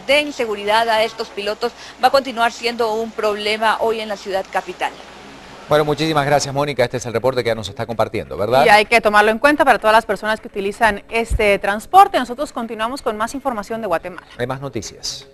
les den seguridad a estos pilotos va a continuar siendo un problema hoy en la ciudad capital. Bueno, muchísimas gracias, Mónica. Este es el reporte que ya nos está compartiendo, ¿verdad? Y hay que tomarlo en cuenta para todas las personas que utilizan este transporte. Nosotros continuamos con más información de Guatemala. Hay más noticias.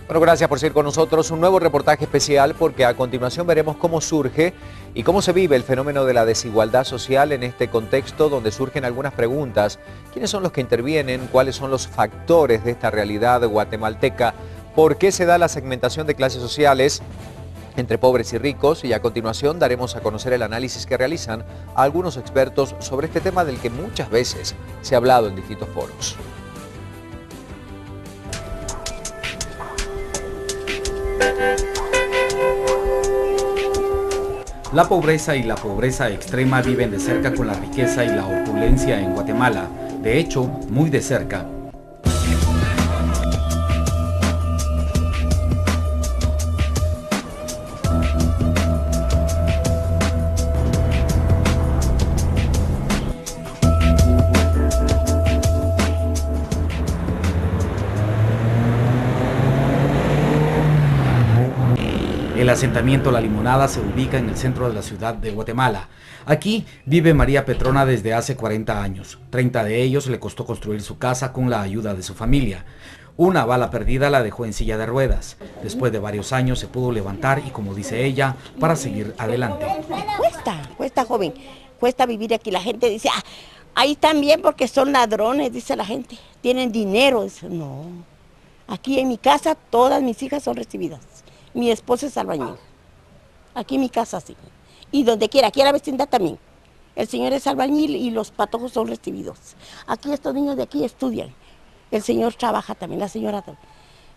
Bueno, gracias por seguir con nosotros. Un nuevo reportaje especial porque a continuación veremos cómo surge y cómo se vive el fenómeno de la desigualdad social en este contexto donde surgen algunas preguntas. ¿Quiénes son los que intervienen? ¿Cuáles son los factores de esta realidad guatemalteca? ¿Por qué se da la segmentación de clases sociales entre pobres y ricos? Y a continuación daremos a conocer el análisis que realizan algunos expertos sobre este tema del que muchas veces se ha hablado en distintos foros. La pobreza y la pobreza extrema viven de cerca con la riqueza y la opulencia en Guatemala, de hecho, muy de cerca. El asentamiento La Limonada se ubica en el centro de la ciudad de Guatemala. Aquí vive María Petrona desde hace 40 años. 30 de ellos le costó construir su casa con la ayuda de su familia. Una bala perdida la dejó en silla de ruedas. Después de varios años se pudo levantar y, como dice ella, para seguir adelante. Cuesta joven, cuesta vivir aquí. La gente dice, ahí están bien porque son ladrones, dice la gente. Tienen dinero. Dice, no, aquí en mi casa todas mis hijas son recibidas. Mi esposo es albañil, aquí en mi casa sí, y donde quiera, aquí en la vecindad también. El señor es albañil y los patojos son recibidos. Aquí estos niños de aquí estudian, el señor trabaja también, la señora también.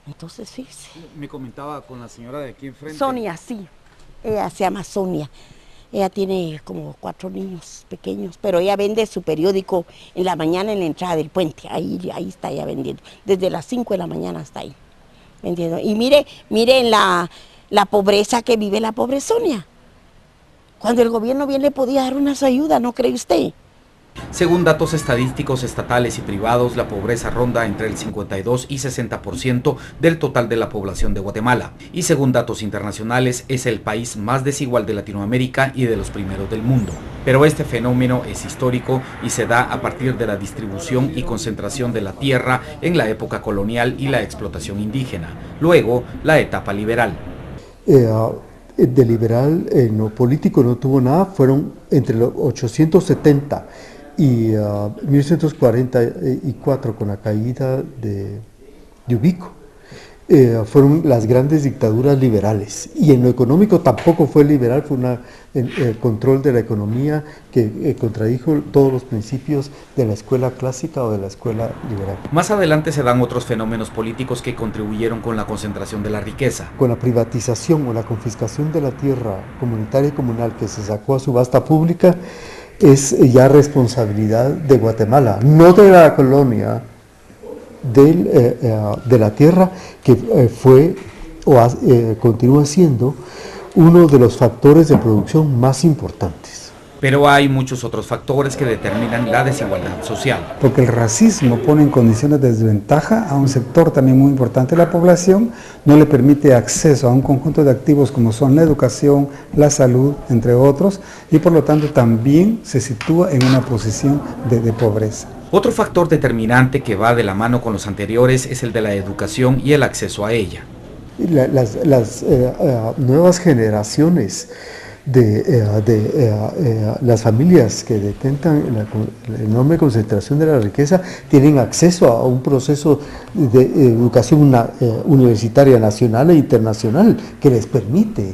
Entonces, fíjese. Me comentaba con la señora de aquí enfrente. Sonia, sí, ella se llama Sonia. Ella tiene como 4 niños pequeños, pero ella vende su periódico en la mañana en la entrada del puente, ahí está ella vendiendo, desde las 5 de la mañana hasta ahí. ¿Entiendo? Y mire la pobreza que vive la pobre Sonia. Cuando el gobierno bien le podía dar una ayuda, ¿no cree usted? Según datos estadísticos estatales y privados, la pobreza ronda entre el 52 y 60% del total de la población de Guatemala. Y según datos internacionales, es el país más desigual de Latinoamérica y de los primeros del mundo. Pero este fenómeno es histórico y se da a partir de la distribución y concentración de la tierra en la época colonial y la explotación indígena. Luego, la etapa liberal. De liberal en lo político no tuvo nada, fueron entre los 870 y 1944 con la caída de Ubico. Fueron las grandes dictaduras liberales, y en lo económico tampoco fue liberal, fue el control de la economía que contradijo todos los principios de la escuela clásica o de la escuela liberal. Más adelante se dan otros fenómenos políticos que contribuyeron con la concentración de la riqueza. Con la privatización o la confiscación de la tierra comunitaria y comunal que se sacó a subasta pública, es ya responsabilidad de Guatemala, no de la colonia, de la tierra, que fue o continúa siendo uno de los factores de producción más importantes. Pero hay muchos otros factores que determinan la desigualdad social. Porque el racismo pone en condiciones de desventaja a un sector también muy importante de la población, no le permite acceso a un conjunto de activos como son la educación, la salud, entre otros, y por lo tanto también se sitúa en una posición de pobreza. Otro factor determinante que va de la mano con los anteriores es el de la educación y el acceso a ella. Las nuevas generaciones las familias que detentan la enorme concentración de la riqueza tienen acceso a un proceso de educación universitaria nacional e internacional que les permite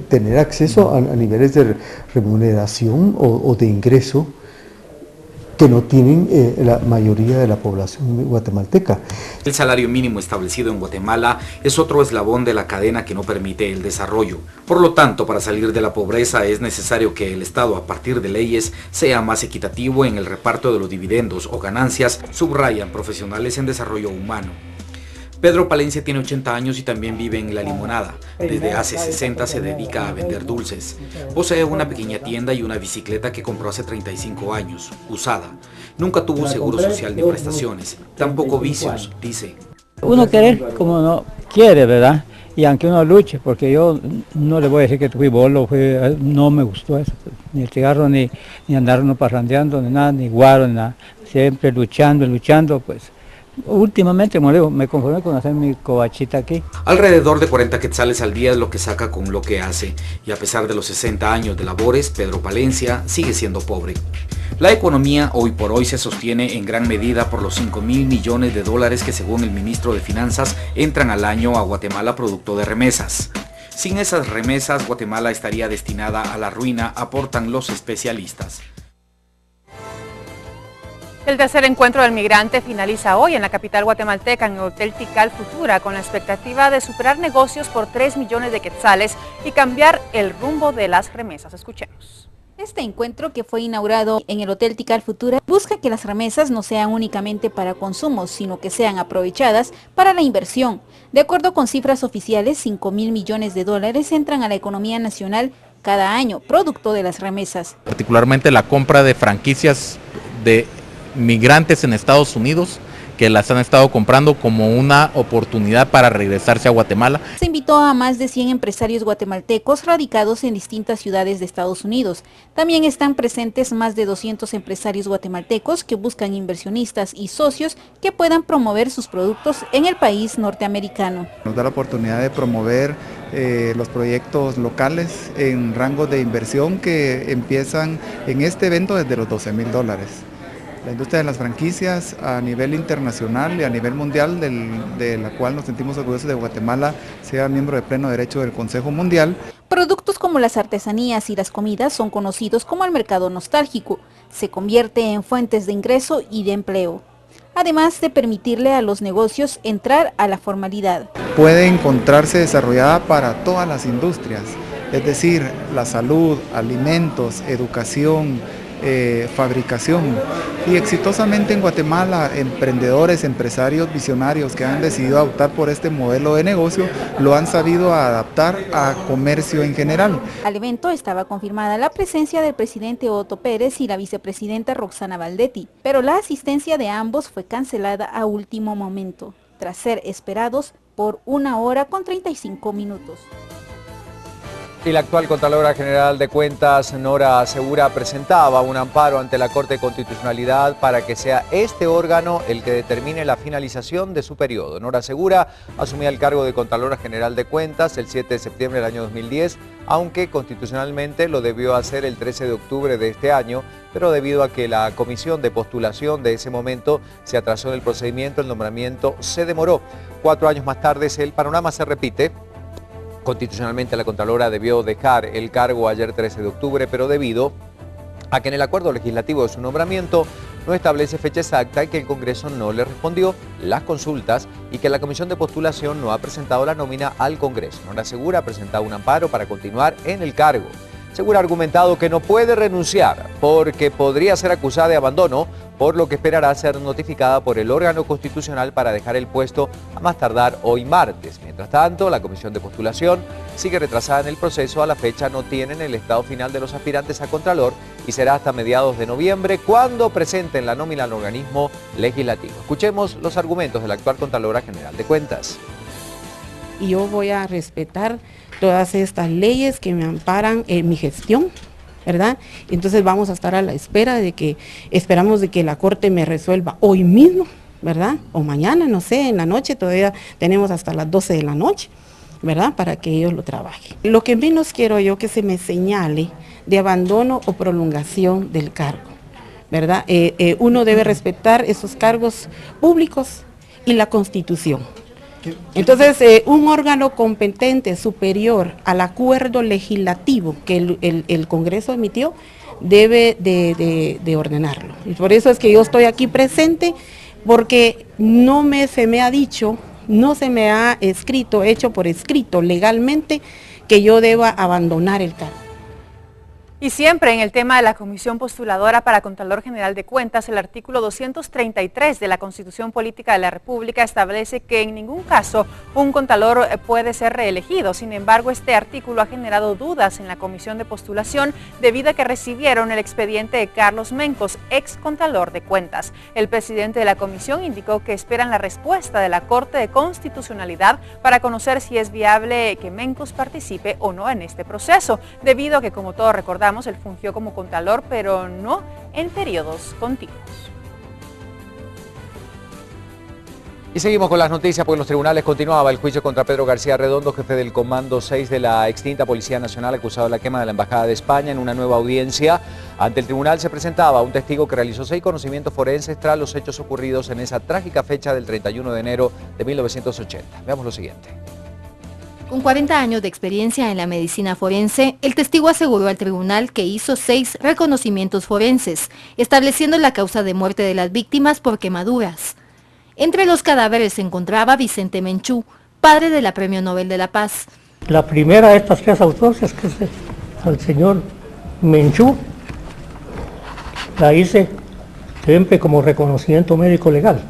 tener acceso a niveles de remuneración o de ingreso que no tienen la mayoría de la población guatemalteca. El salario mínimo establecido en Guatemala es otro eslabón de la cadena que no permite el desarrollo. Por lo tanto, para salir de la pobreza es necesario que el Estado, a partir de leyes, sea más equitativo en el reparto de los dividendos o ganancias, subrayan profesionales en desarrollo humano. Pedro Palencia tiene 80 años y también vive en La Limonada. Desde hace 60 se dedica a vender dulces. Posee una pequeña tienda y una bicicleta que compró hace 35 años, usada. Nunca tuvo seguro social ni prestaciones, tampoco vicios, dice. Uno querer como no quiere, ¿verdad? Y aunque uno luche, porque yo no le voy a decir que fui bolo, no me gustó eso, ni el cigarro, ni andar uno parrandeando, ni nada, ni guaro, ni nada. Siempre luchando, pues. Últimamente, como digo, me conformé con hacer mi covachita aquí. Alrededor de 40 quetzales al día es lo que saca con lo que hace. Y a pesar de los 60 años de labores, Pedro Palencia sigue siendo pobre. La economía hoy por hoy se sostiene en gran medida por los 5.000 millones de dólares que según el ministro de Finanzas entran al año a Guatemala producto de remesas. Sin esas remesas, Guatemala estaría destinada a la ruina, aportan los especialistas. El tercer encuentro del migrante finaliza hoy en la capital guatemalteca, en el Hotel Tikal Futura, con la expectativa de superar negocios por 3 millones de quetzales y cambiar el rumbo de las remesas. Escuchemos. Este encuentro, que fue inaugurado en el Hotel Tikal Futura, busca que las remesas no sean únicamente para consumo, sino que sean aprovechadas para la inversión. De acuerdo con cifras oficiales, 5.000 millones de dólares entran a la economía nacional cada año, producto de las remesas. Particularmente la compra de franquicias de migrantes en Estados Unidos, que las han estado comprando como una oportunidad para regresarse a Guatemala. Se invitó a más de 100 empresarios guatemaltecos radicados en distintas ciudades de Estados Unidos. También están presentes más de 200 empresarios guatemaltecos que buscan inversionistas y socios que puedan promover sus productos en el país norteamericano. Nos da la oportunidad de promover los proyectos locales en rangos de inversión que empiezan en este evento desde los $12.000. La industria de las franquicias a nivel internacional y a nivel mundial, de la cual nos sentimos orgullosos de Guatemala, sea miembro de pleno derecho del Consejo Mundial. Productos como las artesanías y las comidas son conocidos como el mercado nostálgico. Se convierte en fuentes de ingreso y de empleo, además de permitirle a los negocios entrar a la formalidad. Puede encontrarse desarrollada para todas las industrias, es decir, la salud, alimentos, educación, fabricación, y exitosamente en Guatemala emprendedores, empresarios visionarios que han decidido optar por este modelo de negocio lo han sabido adaptar a comercio en general. Al evento estaba confirmada la presencia del presidente Otto Pérez y la vicepresidenta Roxana Valdetti, pero la asistencia de ambos fue cancelada a último momento, tras ser esperados por 1 hora con 35 minutos. Y la actual Contralora General de Cuentas, Nora Segura, presentaba un amparo ante la Corte de Constitucionalidad para que sea este órgano el que determine la finalización de su periodo. Nora Segura asumía el cargo de Contralora General de Cuentas el 7 de septiembre del año 2010, aunque constitucionalmente lo debió hacer el 13 de octubre de este año, pero debido a que la comisión de postulación de ese momento se atrasó en el procedimiento, el nombramiento se demoró. 4 años más tarde el panorama se repite. Constitucionalmente la Contralora debió dejar el cargo ayer 13 de octubre, pero debido a que en el acuerdo legislativo de su nombramiento no establece fecha exacta y que el Congreso no le respondió las consultas y que la Comisión de Postulación no ha presentado la nómina al Congreso. Nora Segura ha presentado un amparo para continuar en el cargo. Segura ha argumentado que no puede renunciar porque podría ser acusada de abandono, por lo que esperará ser notificada por el órgano constitucional para dejar el puesto a más tardar hoy martes. Mientras tanto, la Comisión de Postulación sigue retrasada en el proceso. A la fecha no tienen el estado final de los aspirantes a Contralor y será hasta mediados de noviembre cuando presenten la nómina al organismo legislativo. Escuchemos los argumentos de la actual Contralora General de Cuentas. Y yo voy a respetar todas estas leyes que me amparan en mi gestión, ¿verdad? Entonces vamos a estar a la espera esperamos de que la Corte me resuelva hoy mismo, ¿verdad? O mañana, no sé, en la noche, todavía tenemos hasta las 12 de la noche, ¿verdad? Para que ellos lo trabajen. Lo que menos quiero yo que se me señale de abandono o prolongación del cargo, ¿verdad? Uno debe respetar esos cargos públicos y la Constitución. Entonces, un órgano competente superior al acuerdo legislativo que el Congreso emitió debe de ordenarlo. Y por eso es que yo estoy aquí presente, porque se me ha dicho, no se me ha escrito, hecho por escrito legalmente, que yo deba abandonar el cargo. Y siempre en el tema de la Comisión Postuladora para Contralor General de Cuentas, el artículo 233 de la Constitución Política de la República establece que en ningún caso un contralor puede ser reelegido. Sin embargo, este artículo ha generado dudas en la Comisión de Postulación debido a que recibieron el expediente de Carlos Mencos, ex contralor de Cuentas. El presidente de la comisión indicó que esperan la respuesta de la Corte de Constitucionalidad para conocer si es viable que Mencos participe o no en este proceso, debido a que, como todos recordamos, él fungió como contralor, pero no en periodos continuos. Y seguimos con las noticias, porque en los tribunales continuaba el juicio contra Pedro García Redondo, jefe del Comando 6 de la extinta Policía Nacional, acusado de la quema de la Embajada de España. En una nueva audiencia ante el tribunal se presentaba un testigo que realizó 6 conocimientos forenses tras los hechos ocurridos en esa trágica fecha del 31 de enero de 1980. Veamos lo siguiente. Con 40 años de experiencia en la medicina forense, el testigo aseguró al tribunal que hizo 6 reconocimientos forenses, estableciendo la causa de muerte de las víctimas por quemaduras. Entre los cadáveres se encontraba Vicente Menchú, padre de la Premio Nobel de la Paz. La primera de estas 3 autopsias, que es al señor Menchú, la hice siempre como reconocimiento médico legal,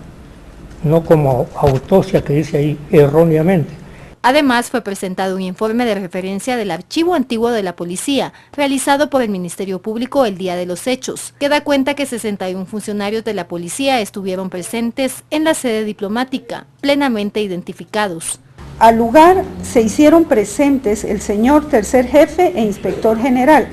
no como autopsia que dice ahí erróneamente. Además, fue presentado un informe de referencia del Archivo Antiguo de la Policía, realizado por el Ministerio Público el día de los hechos, que da cuenta que 61 funcionarios de la policía estuvieron presentes en la sede diplomática, plenamente identificados. Al lugar se hicieron presentes el señor tercer jefe e inspector general,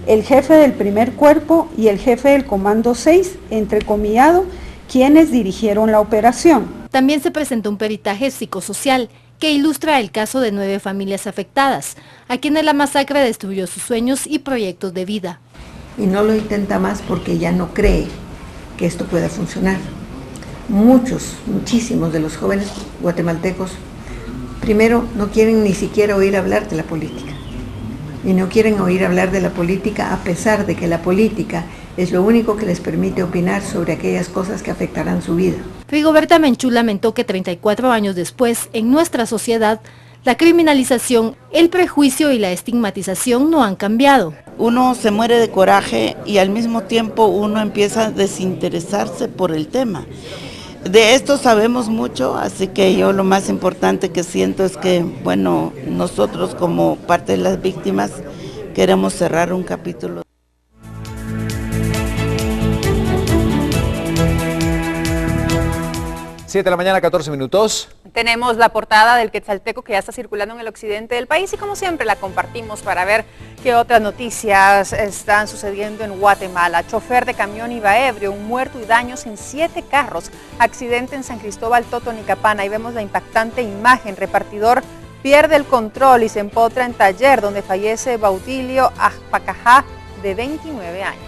el jefe del primer cuerpo y el jefe del Comando 6, entrecomillado, quienes dirigieron la operación. También se presentó un peritaje psicosocial, que ilustra el caso de 9 familias afectadas, a quienes la masacre destruyó sus sueños y proyectos de vida. Y no lo intenta más porque ya no cree que esto pueda funcionar. Muchísimos de los jóvenes guatemaltecos, primero, no quieren ni siquiera oír hablar de la política. Y no quieren oír hablar de la política a pesar de que la política es lo único que les permite opinar sobre aquellas cosas que afectarán su vida. Rigoberta Menchú lamentó que 34 años después, en nuestra sociedad, la criminalización, el prejuicio y la estigmatización no han cambiado. Uno se muere de coraje y al mismo tiempo uno empieza a desinteresarse por el tema. De esto sabemos mucho, así que yo lo más importante que siento es que, bueno, nosotros como parte de las víctimas queremos cerrar un capítulo. Siete de la mañana, 14 minutos. Tenemos la portada del Quetzalteco que ya está circulando en el occidente del país y como siempre la compartimos para ver qué otras noticias están sucediendo en Guatemala. Chofer de camión iba ebrio, un muerto y daños en 7 carros. Accidente en San Cristóbal, Totonicapán. Ahí vemos la impactante imagen. Repartidor pierde el control y se empotra en taller donde fallece Baudilio Ajpacajá, de 29 años.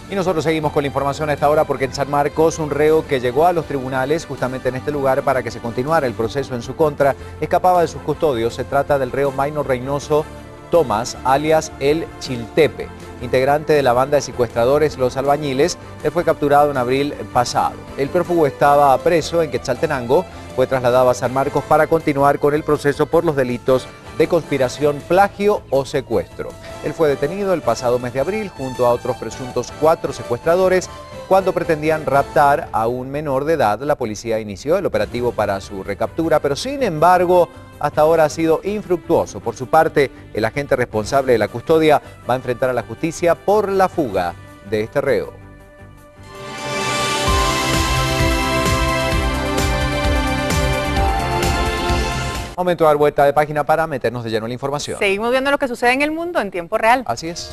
Y nosotros seguimos con la información a esta hora porque en San Marcos un reo que llegó a los tribunales justamente en este lugar para que se continuara el proceso en su contra escapaba de sus custodios. Se trata del reo Maino Reynoso Tomás, alias El Chiltepe, integrante de la banda de secuestradores Los Albañiles. Él fue capturado en abril pasado. El prófugo estaba preso en Quetzaltenango, fue trasladado a San Marcos para continuar con el proceso por los delitos de conspiración, plagio o secuestro. Él fue detenido el pasado mes de abril junto a otros presuntos 4 secuestradores cuando pretendían raptar a un menor de edad. La policía inició el operativo para su recaptura, pero sin embargo hasta ahora ha sido infructuoso. Por su parte, el agente responsable de la custodia va a enfrentar a la justicia por la fuga de este reo. Momento de dar vuelta de página para meternos de lleno en la información. Seguimos viendo lo que sucede en el mundo en tiempo real. Así es.